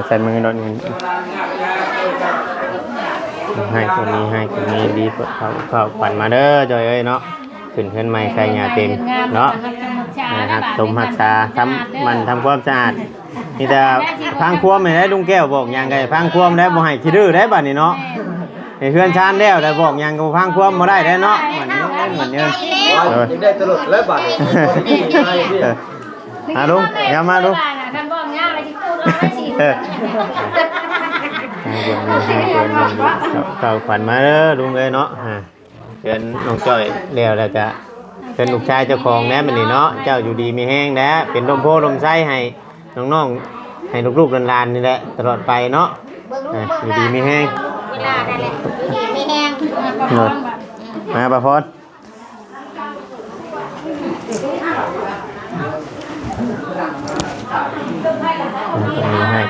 ใส่มือโดนให้คนนี้ดีเขาขวัญมาเด้อจอยเอ้ยเนาะขึ้นเพื่อนใหม่ใส่หยาเต็มเนาะหักสมหักษาทำมันทำความสะอาดนี่แต่พังควมไม่ได้ลุงแก้วบอกยังไงพังควมได้บ่ให้ขี้ดื้อได้บัดนี้เนาะให้เพื่อนชานแล้วแต่บอกยังก็พังควมบ่ได้ได้เนาะเหมือนยืนได้ตลอดแล้วบัดลุงอย่ามาลุงท่านบอกง่ายอะไรที่พูดร้อยสิเขาขวัญมาเด้อลุงเอ้ยเนาะเชิญน้องจ้อยแล้วจะเป็นลูกชายเจ้าของแน่มันนี่เนาะเจ้าอยู่ดีมีแห้งแน่เป็นลมโพลมไส้ให้น้องๆให้ลูกๆหลานๆนี่แหละตลอดไปเนาะอยู่ดีมีแห้งเวลาได้เลยอยู่ดีมีแห้งมาประพร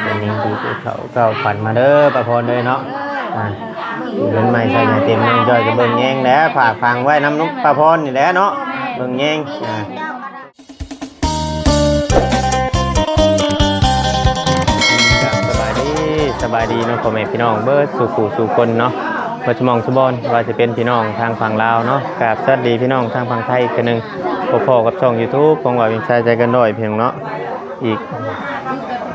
คนนี้ดีเขาฝันมาเด้อประพรเลยเนาะเดินไม่ใช่เต็มน้องจอยจะเบิ่งแยงแล้วฝากฟังไว้น้ำนุ๊กประพรนี่แหละเนาะเบิ่งแยงสบายดีเนาะพ่อแม่พี่น้องเบิร์ดสู่คนเนาะปัจจุบันสุบอนว่าจะเป็นพี่น้องทางฝั่งลาวเนาะกับสวัสดีพี่น้องทางฝั่งไทยคนหนึ่งพอๆกับช่อง YouTube ของว่าวินชายใจกันด้อยพี่น้องเนาะอีก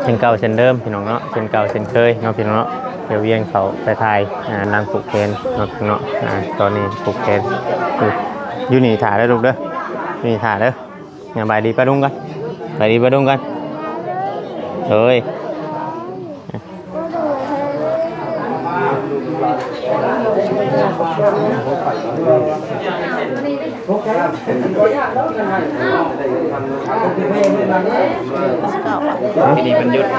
เช่นเก่าเช่นเดิมพี่น้องเนาะเช่นเก่าเช่นเคยเนาะพี่น้องเนาะเดี๋ยวเวียงเขาไปถ่ายนางผูกแขนเนาะพี่น้องตอนนี้ผูกแขนอยู่นี่ถ่ายได้ลูกเด้อนี่ถ่ายเด้อไปดีปะดุ้งกันไปดีปะดุ้งกันเฮ้ยพิธีบรรยุทธ์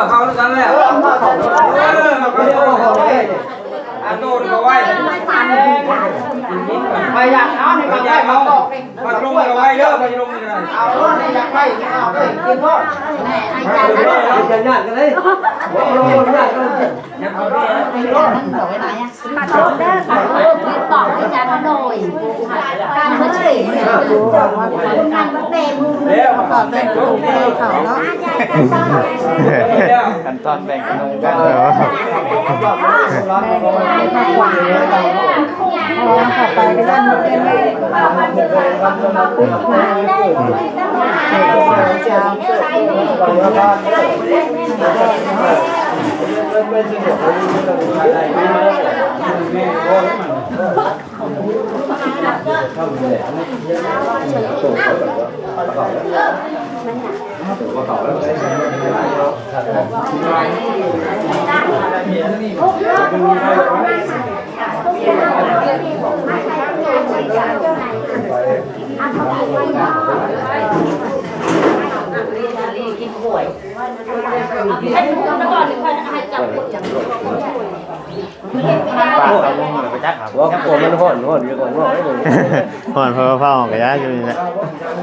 เขาด้วยกันแล้วโดนเอาไว้ไปอยากเอาในบางอย่างเขามาลงเอาไว้เด้อไปลงนี่นะเอาในอยากไปเอาเลยกินพ่อจะหนักกันเลยโอ้โหหนักเลยเอาดิมันบอกไว้ไหนอ่ะมาตอบได้ค่ะมีตอบให้จันโดยการเมื่อไหร่การเมื่อเต็มตอบเป็นถูกเลยเขาเนาะกันตอนแบ่งกันลงกันขับไปก็ได้หมดเลยกินป่วยให้พูดมาก่อนหรือให้จับพูดอย่างป้าเอาลงมาไปจักครับว่าผมมันห่อนอยู่ก่อนห่อนให้ผมห่อนเพิ่มเฝ้ากันยะอยู่นี่แหละ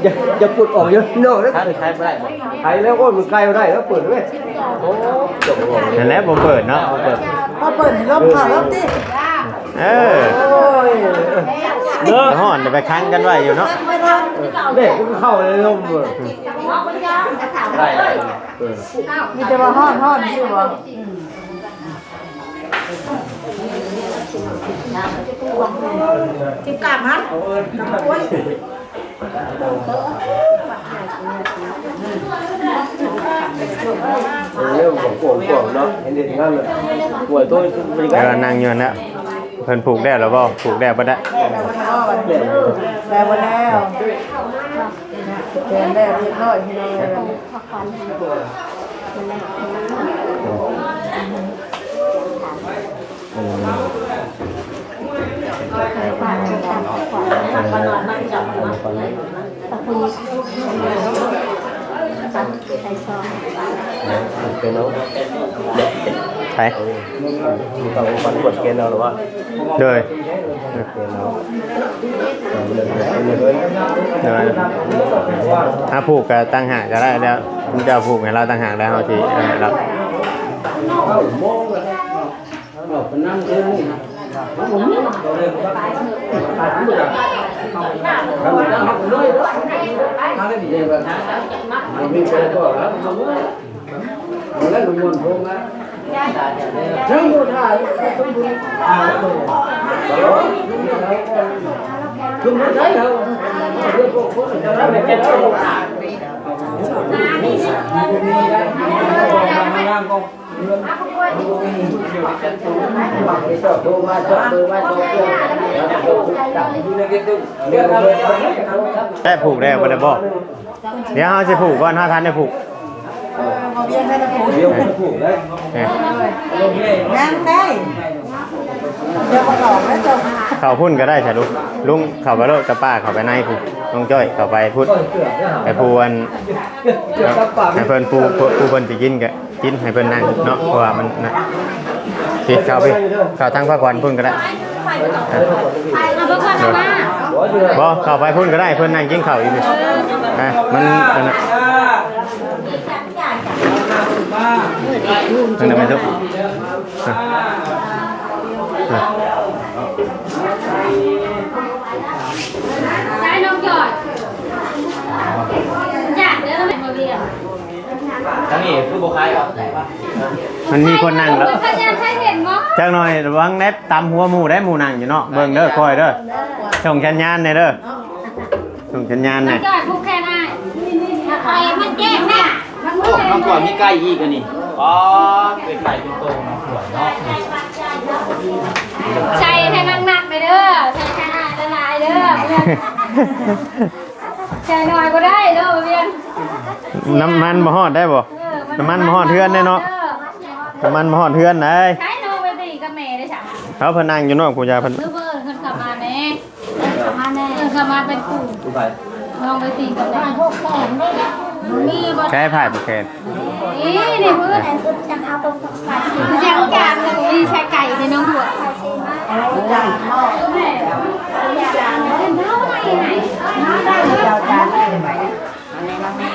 อย่าปุดออกเยอะโน่ใช้ไม่ได้ใช้แล้วก็มันใกล้ได้แล้วเปิดด้วยโอ้จบนั่นแหละผมเปิดเนาะเปิดลมผ่าลมดิเนื้อห่อนจะไปคั้งกันไว้อยู่เนาะเด็กก็เข้าเลยลมเลยมีแต่ว่าห่อนอยู่วะกินกาบมันเรื่องของโป่งเนาะเห็นเด็กนั่นเลยป่วยตัวเป็นไงนั่งอยู่นะเพิ่นผูกแดดแล้วบ่ผูกแดดบ่ได้แล้วแล้วแกนได้เรียบร้อยพี่น้อง เป็นเอา ใช่ มีเขาคนกดเกณฑ์เอาหรือว่า โดย เกณฑ์เอา ถ้าผูกก็ตั้งหากก็ได้แล้วคุณจะผูกให้เราตั้งหากแล้วเอาทีเรา เราเป็นนั่งเล่นนี่นะเราเล่นก็ได้เราเล่นเราเลยถ้าเล่นดีแบบเรามีคนก็แล้วเราเล่นลุงมนพงนะทั้งหมดท่าทั้งหมดคือมันใช่เหรอเรื่องพวกคนจะรับไม่แก่ตัวแค่ผูกได้บ่ได้บ่เดี๋ยวเขาจะผูกก่อนถ้าทันได้ผูก เดี๋ยวผูกได้ งานได้เดี๋ยวประกอบแล้วจบ เข้าพุ่นก็ได้ใช่ลุงเข้าไปโลดกับป้าเข้าไปในผูกน้องจ้อยเข้าไปพุดไปพูนให้เพิ่นปูเพิ่นสิกินก็กินให้เพิ่นนั่งเนาะเพราะว่ามันนะสิเข้าไปเข้าทางพระกวนพุ่นก็ได้ เอาไปก่อนนะ บ่เข้าไปพุ่นก็ได้เพิ่นนั่งกินข้าวอยู่นี่มันนั่นน่ะไม่ทุก ใช้น้องจอดอยากเด้อแม่มาเรียน ทั้งนี้คือบุคคลมันมีคนนั่งแล้ว ก็ยังให้เห็นมั้ง จักหน่อยระวังแนบตำหัวหมูได้หมูนั่งอยู่เนาะเบิ่งเด้อคอยเด้อส่งสัญญาณหน่อยเด้อส่งสัญญาณหน่อย จอดผูกแค่ไหนใครมันแจ้งเนี่ย น้องขวดมีไก่อีกอันนี้อ๋อเป็นไก่เป็นโตน้องขวดเนาะ ใช้ให้หนักๆไปเด้อใช้ให้ละลายเด้อใช้หน่อยก็ได้เด้อเรียน น้ำมันบ่ฮอดได้บ่น้ำมันบ่ฮอดเทือนได้เนาะน้ำมันบ่ฮอดเทือนได้ ใช้น้องไปตีกับแม่ได้จ้ะ เขาเพิ่นนั่งอยู่เนาะกูจะเพิ่น เพื่อนขับมาแน่ขับมาแน่ขับมาเป็นกลุ่ม ดูไป น้องไปตีกับแม่พวกแขนได้มีบ่ ใช้ผ่ายประเคน นี่เพื่อนจะเอาตรงไก่จะเอาจานนี่ใช้ไก่ในน้องหัวแม่เป็นเท่าไหร่ไหน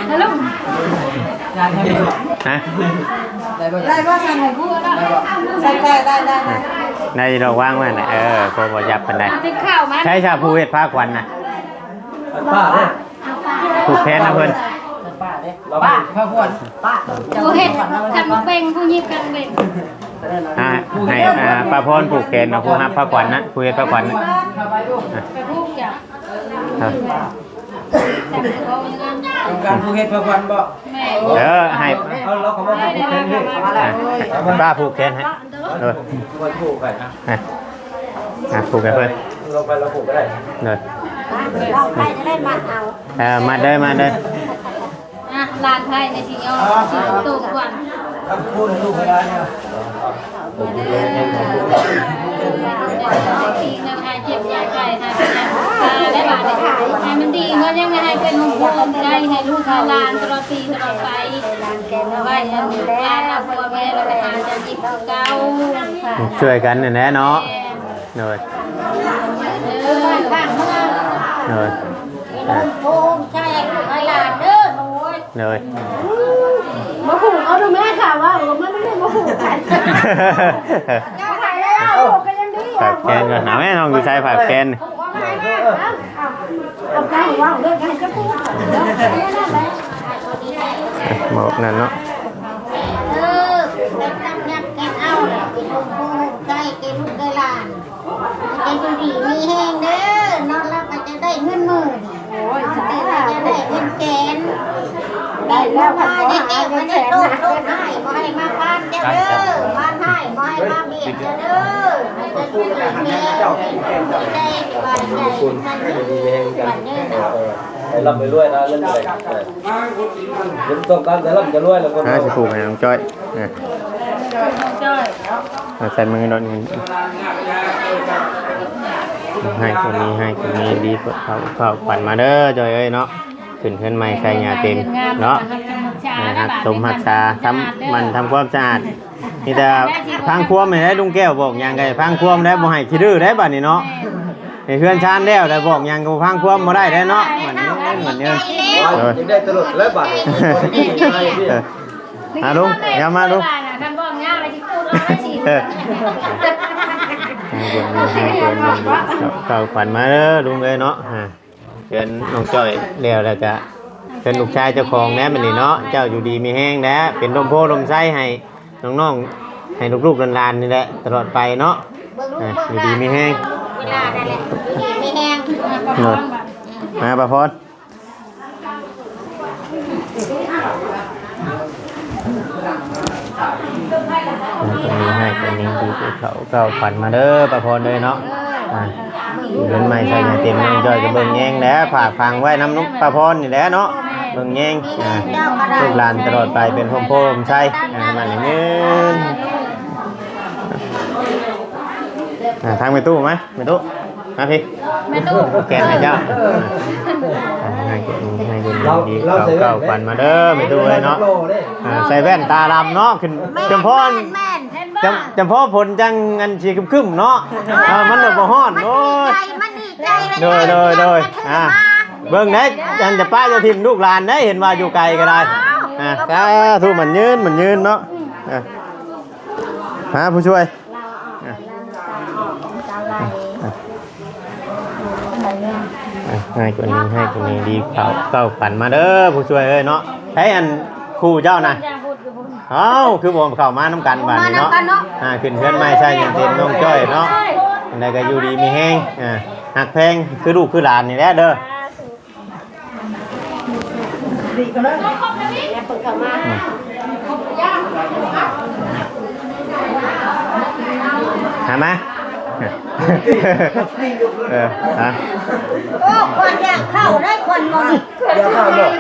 ฮัลโหล ฮะ ได้ว่าทำให้พูดได้ในเราว่างไว้น่ะพอบ่ยับปานใด ติดข้าวมั้ย ใช้ชาผู้เฮ็ดผ้าควันน่ะ ป้าเนี่ย ผูกแขนนะเพิ่น ป้าพ่อขวดป้า ผู้เห็ดทำเป็นผู้ยิบกันเป็น ให้ป้าพรผูกแขนเนาะผู้รับผ้าควันนะผู้เฮ็ดผ้าควันนะ ไปพูดจ้ะ ครับ แต่เขายังงั้น การผู้เฮ็ดพ่อขวดบ่ แม่ ให้ เอาเราเขามาผูกแขนให้ ป้าผูกแขนให้เออ คนผูกไปนะ ผูกให้เพิ่น เราไปเราผูกก็ได้ เด้อ เราใครจะได้มาเอา มาเด้อ ลานไทยในที่เอาตู้ก่อน ถ้าพูดลูกก็ได้เนี่ย ทีนะให้เจ็บยาไก่ให้ได้บาทให้มันดีก็ยังให้เป็นมงคลได้ให้ลูกหลานตลอดปีตลอดไปไว้อันนี้แล้วพ่อแม่เราไปหาจะจิบเก่า ช่วยกันแน่เนาะเด้อ บ้านเมือง เด้อ โอ้ใช่ลูกหลานเด้อโอ้ย เด้อ มาผูกเอาดูแม่ค่ะว่ามันไม่ได้มาผูกกันก็ไปแล้วผูกกันยังดี ฝากแกนก่อนหาแม่น้องอยู่ใช้ฝากแกน เอาใจว่างเรื่องกันก็พูดหมอกนั่นเนาะ ไปตั้งยักแกเอาเลยกินลูกคู่ใกล้กินลูกได้หลานใจดูดีมีแห้งเด้อนอนแล้วก็จะได้เงินหมื่นโอ้ยจะได้เงินแสนได้แล้วมาได้เก็บมาได้โลดให้มาให้มาบ้านเจ้าเด้อบ้านให้มาให้มาเบียดเจ้าเด้อให้จะดูดีมีแห้งได้บ้านใหญ่มันนี่บ้านนี่นะ ไปรับไปรวยนะเล่นอะไรเล่นต้องการแต่รับจะรวยแล้วก็ สิผูกให้น้องจ้อย จ้อย ใส่มือโดนให้คนนี้ดีกว่าเขาปั่นมาเด้อจ้อยเอ้ยเนาะขึ้นใหม่ใส่หญ้าเต็มเนาะ หักสมหักษาทำมันทำความสะอาดนี่แต่พังควมให้ลุงแก้วบอกยังไงพังควมได้บ่ให้ขี้ดื้อได้บัดนี้เนาะให้เพื่อนชานแล้วได้บอกยังก็พังควมบ่ได้ได้เนาะเหมือนเดิม ได้ตลอดแล้วบัด ลุงอย่ามาลุง ท่านบอกง่ายไปที่พูดแล้วไม่ฉีด เก่าขวัญมาเด้อลุงเอ้ยเนาะเชิญน้องจ้อยเลี้ยวแล้วก็เป็นลูกชายเจ้าของแน่มันนี่เนาะเจ้าอยู่ดีมีแห้งแน่เป็นลมโพลมไส้ให้น้องๆให้ลูกๆหลานๆนี่แหละตลอดไปเนาะอยู่ดีมีแห้ง เวลาได้เลยมีแห้ง มาประพรคนนี้ให้คนนี้ดีเขาเก่าขวัญมาเด้อประพรเลยเนาะเดินไม่ใช่เต็มน้องจ้อยก็เบิ่งแยงแล้วฝากฟังไว้น้ำนุ๊กประพรนี่แหละเนาะเบิ่งแยงลูกหลานตลอดไปเป็นพมโพมใช่มันอย่างนี้ทางไปตู้ไหมไปตู้มาพี่แกนให้เจ้าให้คนดีเก่าฝันมาเด้อไปตู้เลยเนาะใส่แว่นตาดำเนาะขึ้นจำพอนจำพอผลจังงันชีคึมๆเนาะมันแบบบ่ฮ้อนโอ้ยโดยเบิ่งได้จันจะป้าจะทิมลูกหลานได้เห็นว่าอยู่ไกลก็ได้ก็ทูมันยืนเนาะผู้ช่วยให้คนนี้ดีเขาเก่าฝันมาเด้อผู้ช่วยเอ้ยเนาะให้อันครูเจ้านะคือผมเข้ามาน้ำกันบ้านนี้เนาะขึ้นเพื่อนไม่ใช่ยังเต็มน้องจ้อยเนาะอะไรก็อยู่ดีมีแห้งหักแพงคือลูกคือหลานนี่แหละเด้อหามาโอ้คนอยากเข้าได้คนมอง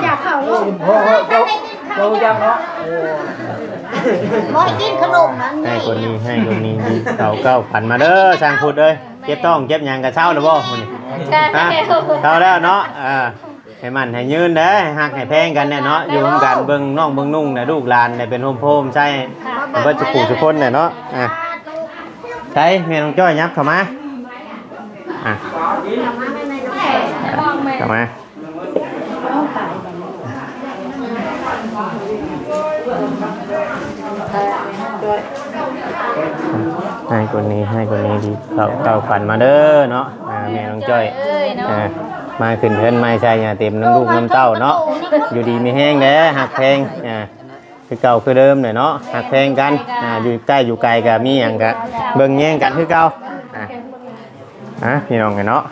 อยากเข้าลูกเราอยากเนาะบ่ให้กินขนมนั้นให้คนนี้ดีเก่าฝันมาเด้อช่างพูดเลยเจ็บต้องเจ็บหยังกะเช้าหรือบ่มื้อนี้เช้าแล้วเนาะให้มันให้ยืนเด้อหักให้แพงกันเนี่ยเนาะอยู่ร่วมกันเบิ่งน้องเบิ่งนุ่งน่ะลูกหลานได้เป็นโฮมใช่เบิดทุกคนน่ะเนาะใช่แม่น้องจ้อยยับเข้ามาเข้ามาให้คนนี้ดีเก่าฝันมาเด้อเนาะแม่น้องจ้อยมาขึ้นเพิ่นไม่ใช่เต็มน้ำลูกน้ำเต้าเนาะอยู่ดีมีแห้งเด้หักแพงคือเก่าคือเดิมเนาะหักแพงกันอยู่ใกล้อยู่ไกลก็มีอย่างกันเบิ่งแย่งกันคือเก่าพี่น้องกันเนาะ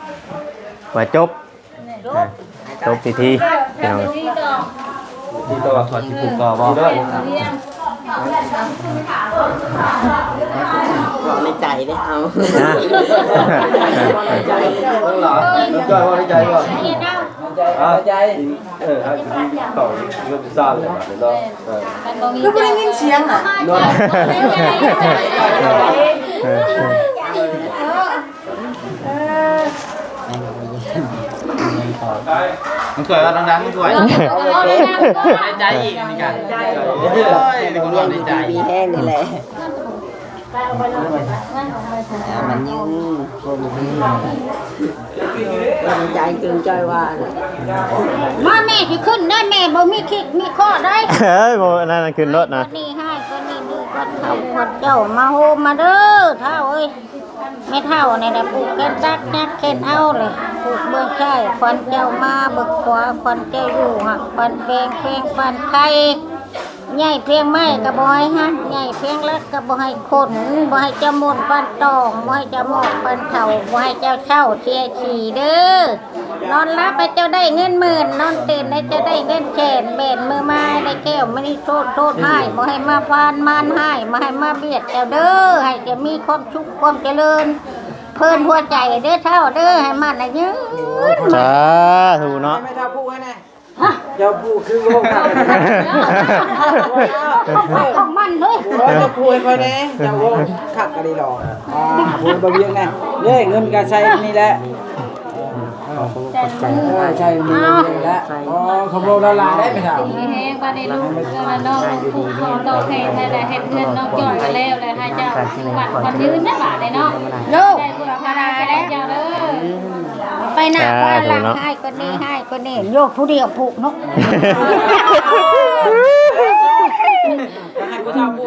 ว่าจบพิธีพี่น้องที่ตัวถอดที่ผูกต่อบ่ในใจได้เอาในใจต้องหรอน้องจ้อยว่าในใจบ่ใจต่อเรื่องซ่าเลยเนาะก็ไม่ได้ยินเสียงอ่ะมันสวยว่าดังๆมันสวยในใจอีกนี่กันในคนว่าในใจมีแห้งนี่แหละมันยังใจเกินใจว่ามาแม่ที่ขึ้นได้แม่บ่มีคิดมีข้อได้บ่นั่นขึ้นรถนะนี่ให้ก็นี่ดูก็เท่าคนเจ้ามาโฮมมาเด้อเท่าเอ้ยไม่เท่าในแต่ปลูกกันดักนักเข็นเอาเลยปลูกเบื้องใช่ควันเจ้ามาเบิกขวาควันเจ้าอยู่หักควันแพงควันไข่ใหญ่เพียงไม้กระบอยฮะใหญ่เพียงเล็กกระบอยขนบอยจะมุนปันตองบอยจะหมอกปันเข่าบอยเจ้าเช่าเชียขี่เด้อนอนรับไปเจ้าได้เงินหมื่นนอนตื่นให้เจ้าได้เงินแสนเบ็ดมือไม้ได้แก้วไม่ได้โทษให้บ่ให้มาพานมานให้มาให้มาเบียดเจ้าเด้อให้จะมีความสุขความเจริญเพิ่นหัวใจเด้อเท่าเด้อให้มันยืนจ้าถูกเนาะไม่เท่าผู้ให้แน่เจ้าผู้คือโลกของมันเลยเจ้าผู้ให้ค่อยแน่เจ้าโลกขักกันดีหรอผู้บะเบียงไงเนี่ยเงินการใช้นี่แหละ ใช่มีแล้วอ๋อขบวนละลายได้ไหมครับ มีแห้งปานในลูกเพื่อนน้องผูกคอต่อแขนได้เฮ็ดเงินน้องจ่อยกันแล้วเลยให้เจ้าบัตรคนยืนนะบาทเลยเนาะ ลูก ได้บุญพาราแล้วเจ้าเด้อ ไปหน้าบ้านหลังให้ก็นี่ให้ก็นี่โยกผู้เดียวผูกเนาะ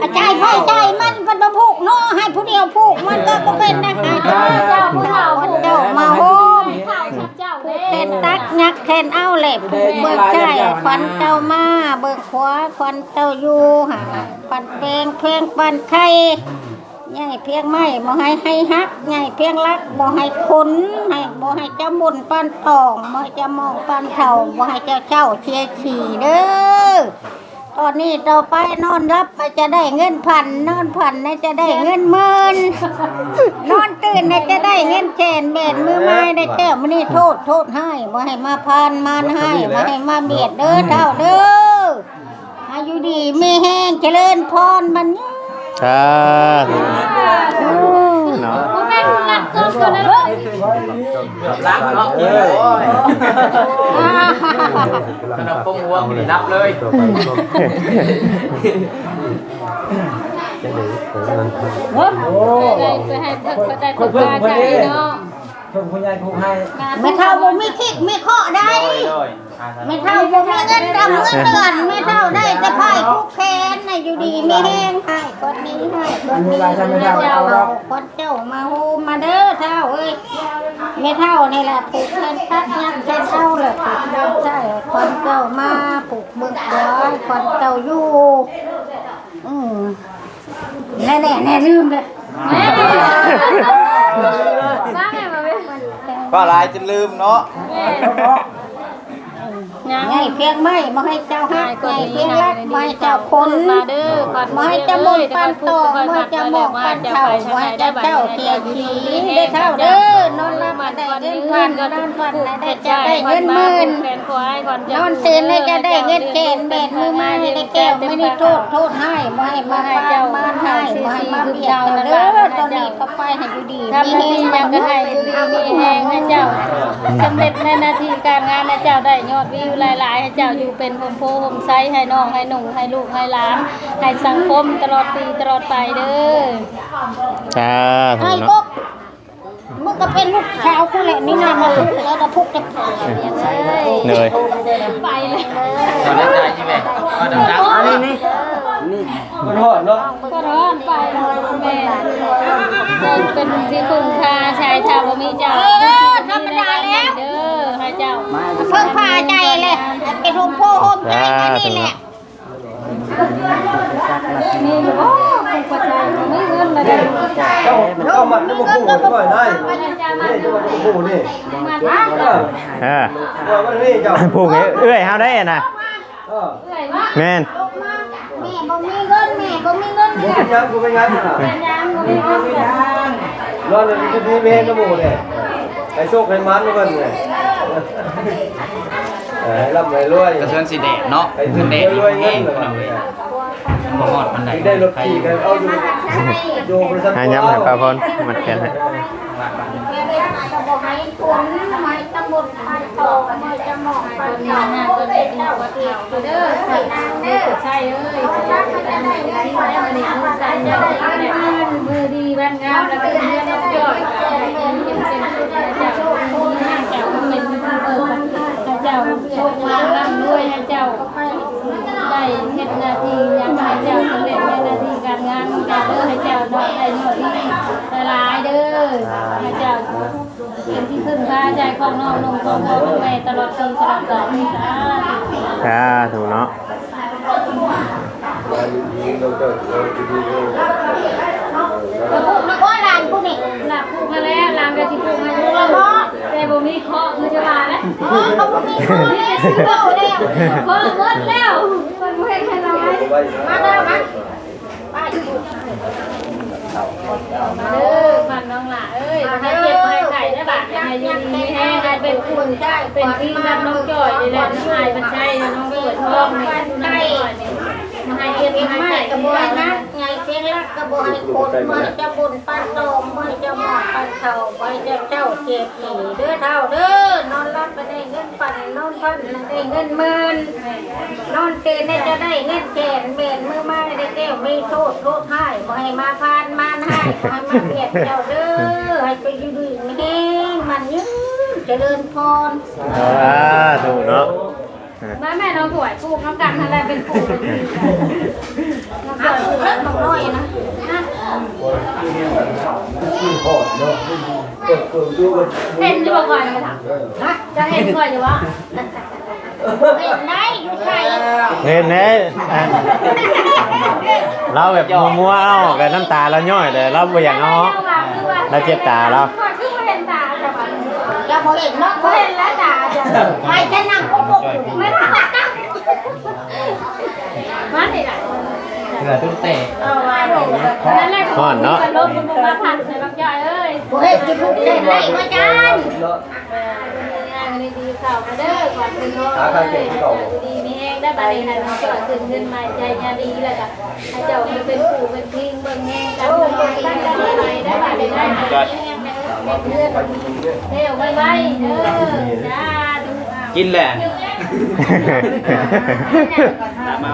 อาจารย์พ่อใจมันก็ต้องผูกเนาะให้ผู้เดียวผูกมันก็เป็นนะให้เจ้าผู้เฒ่าเจ้ามาโฮม ข้าวเจ้าเด้ เคนตักยักเคนเอาแหละผูกเบิกใจควันเจ้ามาเบิกขวาควันเจ้าอยู่หาควันเพลงปันไข่ใหญ่เพียงไม่บ่ให้ฮักใหญ่เพียงรักบ่ให้ขุนให้บ่ให้เจ้ามุนปันทองบ่ให้เจ้ามองปันเท่าบ่ให้เจ้าเช่าเชียขี่เด้อตอนนี้ต่อไปนอนรับไปจะได้เงินพันนอนพันจะได้เงินหมื่นนอนตื่นจะได้เงินแสนเบ็ดมือไม้ได้แก้วมื้อนี้โทษให้บ่ให้มาพานมานให้บ่ให้มาเบียดเด้อเท่าเด้ออายุดีมีแห้งเจริญพรมัน ครับเนาะ บ่แม่นหลักเกินตัวนั้นเลย ล้างเนาะขนมปงวัวนี่นับเลย ได้ไปให้เพิ่นก็ได้ตกใจเนาะ เพิ่มคุณยายผูกให้ ไม่เท่าบ่มีคิกมีข้อได้ไม่เท่าบ่มีเงินดำเงินเดือนไม่เท่าได้แต่ไพ่คู่แค้นน่ะอยู่ดีมีแห้งให้คนนี้ให้คนนี้เจ้าคนเจ้ามาโฮมมาเด้อเท่าเอ้ยไม่เท่านี่แหละปลูกแค้นตัดยักแค้นเอาเลยปลูกเจ้าใช่คนเจ้ามาปลูกบึกร้อยคนเจ้าอยู่แน่แน่ลืมเลย ว่าไงมาเว้ย ก็ลายจนลืมเนาะ ไงเพียงไม่มาให้เจ้าฮักไงเพียงรักมาให้เจ้าคน มาเด้อ มาให้เจ้ามุนปันโตมาเจ้ามองปันเท่ามาให้เจ้าเทียชีได้เท่าเด้อนอนรับมาได้เงินพันนอนฝันได้จะได้เงินหมื่นนอนตื่นได้จะได้เงินแกนแบนมือมาได้แก้วไม่ได้โทษให้มาให้มาให้เจ้ามาให้มาให้มาเบียดเด้อตอนนี้ก็ไปให้อยู่ดี ทำหน้าที่ยังก็ให้ดูดีมีแหงให้เจ้าสำเร็จในหน้าที่การงานให้เจ้าได้ยอดวิวหลายๆให้เจ้าอยู่เป็นโฮมโพโฮมไซส์ให้น้องให้หนุ่งให้ลูกให้หลานให้สังคมตลอดปีตลอดไปเด้อ ครับ ไอ้ เนาะ ปุ๊กมึงก็เป็นลูกสาวกูแหละนี่นะมาพูดแล้วจะพูดจะ เหนื่อย ไปเลย ตอนนั้นใจใช่ไหมก็ดังๆนี่มันหอดเนาะ ก็ร้อนไปแม่เป็นที่พึ่งพาชายชาวบ่มีเจ้าธรรมดาแล้วเด้อให้เจ้า เพิ่งพาใจเลยเป็นโฮมโพโฮมใจนี่แหละ มีอยู่บ่เป็นกว่าใจมีเงินมาได้ เจ้ามันจะมาคู่ก่อนได้นี่จะมาคู่นี่ มาบ้าน ว่ามันนี่เจ้า ผูกเอื้อยเฮาได้น่ะ เอ้ยว่า แม่น แม่บ่มีเงินแม่บ่มีเงิน กูเป็นยังกูเป็นยัง ยังบ่มีเงิน นอนอยู่ที่พี่เมนน้ำมูเนี่ยไอ้โชคไอ้มันนี่มันเนี่ยร่ำรวย กระเทือนสีแดดเนาะ ไอ้ เงินแดด รวย อีก เงิ แห้ น งเราเลยบ่ฮอดมันได้ ได้รถขี่กันเอาอยู่บริษัท หาย้ำให้ป้าพรมัดแขนให้ จะบอกให้คนไม่ตำบลพันโตไม่จะมองไป คนนี้น่ะคนนี้เป็นวัดเขาเด้อใส่นางเด้อใช่เอ้ยได้มาได้มานี่มือใส่จะได้มือดีบ้านงามแล้วก็เรียนน้องจ่อยเป็นเส้นสุดเจ้ามีห้างเจ้าเป็นให้เจ้าโชคมาร่ำรวยให้เจ้าได้เฮ็ดหน้าที่ยังให้เจ้าสำเร็จในหน้าที่การงานของเจ้าเด้อให้เจ้าได้ยอดดีหลายเด้อให้เจ้าเป็นที่พึ่งพาใจของน้องนุ่งของพ่อแม่ตลอดปีตลอดกาลนี่จ้า ครับถูกเนาะ นึกว่าหลานกูนี่ หลับพูดมาแล้วหลังกะสิพูดมาอยู่แล้วแต่บ่มีเคาะคือจะว่าแล้ว เขาบ่มีคนนี่สิเว้าแล้ว เคาะหมดแล้วมันบ่เห็นให้เราไว้ มาเด้อมาไป มาเด้อฟันน้องหล่ะเอ้ยให้เจ็บให้ไข่ได้บาดให้อยู่ดีให้ให้เป็นคุณเป็นที่รับน้องจ่อยนี่แหละน้องอายมันใช่น้องเปิดท้องนี่น้องจ่อยนี่มาให้เรียน เพียง ให้ ไม่ ไข่ กระบวยนะไงเพียง รักกระบอยคนเมื่อจะบุญปั้นโตเมื่อจะหมอดปั้นเท่าไปจะเจ้าเจ็บหนีเด้อเท่าเด้อนอนรับไปได้เงินปั่นนอนพันได้เงินหมื่นนอนเตือนได้จะได้เงินแขนเบนมือไม้ได้แก้วไม่โทษโทษให้บ่ให้มาพานมานให้บ่ให้มาเบียดเจ้าเด้อให้ไปอยู่ดีไม่แห้งมันยืนเจริญพร ถูกเนาะ แม่เราป่วยปลูกน้ำกันอะไรเป็นปลูก เอาเลิกบอกน้อยนะ เห็นดีกว่าก่อนเลยค่ะจะเห็นก่อนอยู่วะ เห็นได้อยู่ใคร เห็นไหมเราแบบมัวๆเอากับน้ำตาเราย่อยเลยเราบ่อยากเอาเราเจ็บตาเรา คือไม่เห็นตาจ้ะวะ จะพอเห็นเนาะพอ ไม่ เห็ เห็ น นแล้วตาจ้ะ ใครจะนั่งกุ๊กอยู่ ไม่ได้มาสิล่ะ เกลือตุ้งเตะ นั่นแหละก็ลบมันมาผ่านใส่บักใหญ่เอ้ย พอเห็นจะพูดเล่นได้มาจาน งานดีๆข่าวมาเด้อขอบคุณน้องดีมีแห้งได้บัดนี้ให้มันเกิดขึ้นเงินมาใจยาดีแล้วก็ให้เจ้าเป็นปู่เป็นพิงเบิ่งแห้งกันตั้งกันไปได้บัดนี้ได้แห้งเป็นเพื่อนเร็วไวๆเด้อจ้าดู กินแหละตาม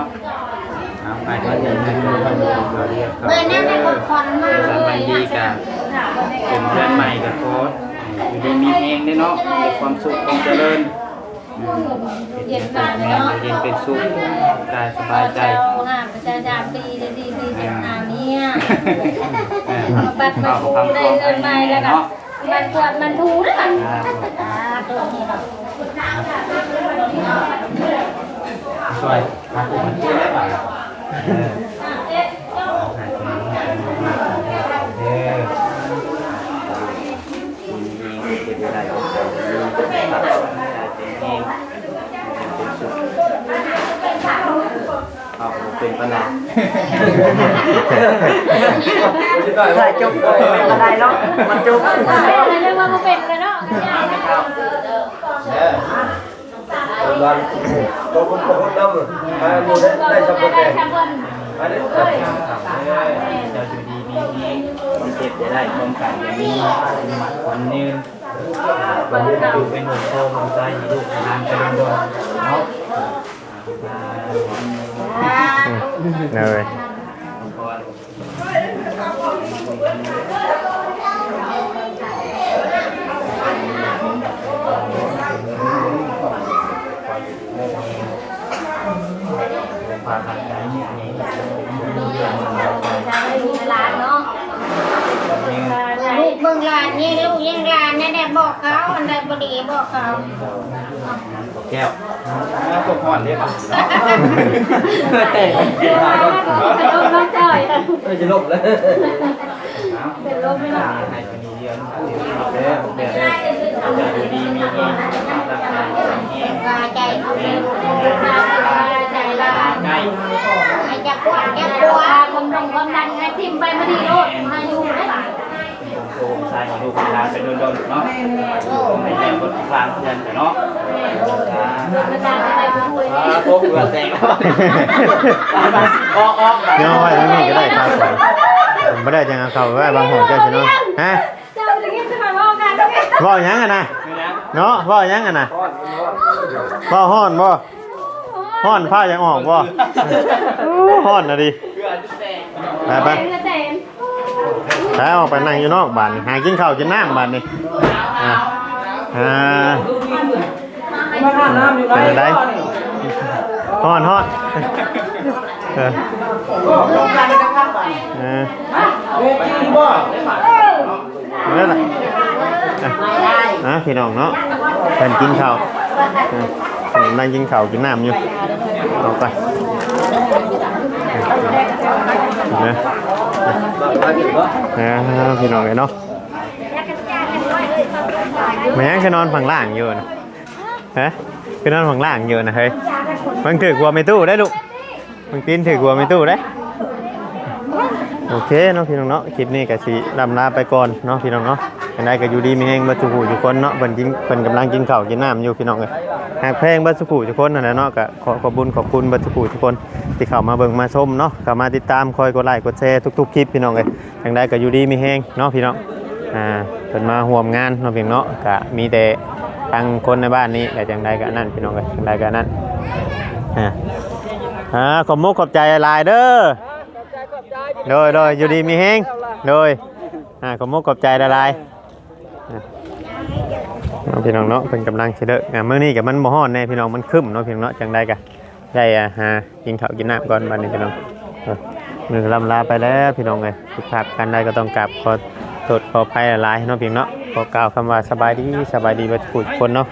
เอาไปก็จะให้ดูกันเรียบ เมื่อนั้นได้บอกคอนมาก สบายดีกันเป็นเพื่อนใหม่กับโค้ดอยู่ดีมีเองได้เนาะมีความสุขความเจริญ เย็นกัน เย็ เนาะ นเป็นสุขกายสบายใจ ห้ามประชาชนปีดีปีสิบห้าเนี่ยบัตรมันถูได้เงินมาแล้วก็มันกวดมันถูด้วยกัน ช่วยพาผมมาช่วยได้ป่ะเป็นปัญหาใส่จุกอะไรเนาะมันจุก อะไรเรียกว่ามันเป็นเลยเนาะ วันตัวคนน้ำมาดูได้สบาย ได้ชักวัน มาได้ เจ้าอยู่ดีมีนี้ความเจ็บจะได้ความกันจะมีหมัดคนยืนวันนี้อยู่เป็นหัวโตหัวใจลูกทานกันโดนเนาะ เลย ผ่าตัดใจเนี่ยนี่ ร้านเนาะ ลูกเบิ่งหลานนี่ลูกยังหลานนั่นแหละบอกเขาอันใดบ่ดีบอกเขา แก้วตกห่อนได้ป่ะ เป็นลมน้ำจ่อย จะลบเลย เป็นลมไม่หลับ ให้คนดีเยอะเด้อเด้อจะอยู่ดีมีเงี้ยรักษาเงี้ย กาใจเอา เงี้ย ใจละ ใกล้ ให้จะกวาดจะ ใจ กวา ละ ด ความดันให้ทิมไปมาดีโลดมาอยู่ได้หลาย โตใส่ลูกทานไปโดนๆเนาะไม่แรงบนกลางเพื่อนเนาะ มาตามไปคุย โต๊ะเพื่อนแตกออก เนาะไว้ตรงนี้ก็ได้ครับผมไม่ได้จังเขาไว้บางหนเจ้าสิเนาะฮะ เจ้าจะกินสมัยว่ากัน ว่าหยังกันนะเนาะว่าหยังกันนะว่าฮ้อนบ่ฮ้อนผ้ายังออกบ่ฮ้อนนะดิไปไปแล้วออกไปนั่งอยู่นอกบ้านหากินข้าวกินน้ำบ้านนี่มาทานน้ำอยู่ไหน เป็นไรฮ้อนลงกันกันครับเวทีบ่ นั่นแหละนะพี่น้องเนาะเป็นกินข้าวนั่งกินข้าวกินน้ำอยู่ออกไปนะพี่น้องเนาะแม่งคือนอนฝั่งล่างอยู่นะฮะคือนอนฝั่งล่างอยู่นะเฮ้ยมันถือกลัวไม่ตู้ได้ลูกมันกินถือกลัวไม่ตู้ได้โอเคเนาะพี่น้องเนาะคลิปนี้ก็สิลำลาไปก่อนเนาะพี่น้องเนาะยังไงก็อยู่ดีมีแรงมาถูกอยู่คนเนาะเพิ่นกำลังกินข้าวกินน้ำอยู่พี่น้องเอ้ย หากเพลงบัสกุทุกคนนั่นแหละเนาะก็ขอบคุณบัสกุทุกคนที่เข้ามาเบิ่งมาชมเนาะเข้ามาติดตามคอยกดไลค์กดแชร์ทุกๆคลิปพี่น้องเอ้ยจังใดก็อยู่ดีมีแฮงเนาะพี่น้องเพิ่นมาร่วมงานเนาะพี่น้องเนาะก็มีแต่ทางคนในบ้านนี้แต่จังใดก็นั่นพี่น้องเอ้ยจังใดก็นั่นขอบมุกขอบใจหลายเด้อโดยอยู่ดีมีแฮงโดยขอบมุกขอบใจหลายพี่น้องเนาะเป็นกำลังสิเด้อมื้อนี้ก็มันบ่ฮ้อนแน่พี่น้องมันครึ้มเนาะพี่น้องเนาะจังได๋ก็ได้กินข้าวกินน้ำก่อนบัดนี้พี่น้องมื้อลำลาไปแล้วพี่น้องเอ้ยทุกภาพกันได้ก็ต้องกราบขอโทษขออภัยหลายๆเนาะพี่น้องเนาะขอกล่าวคำว่าสบายดีเบิดทุกคนเนาะ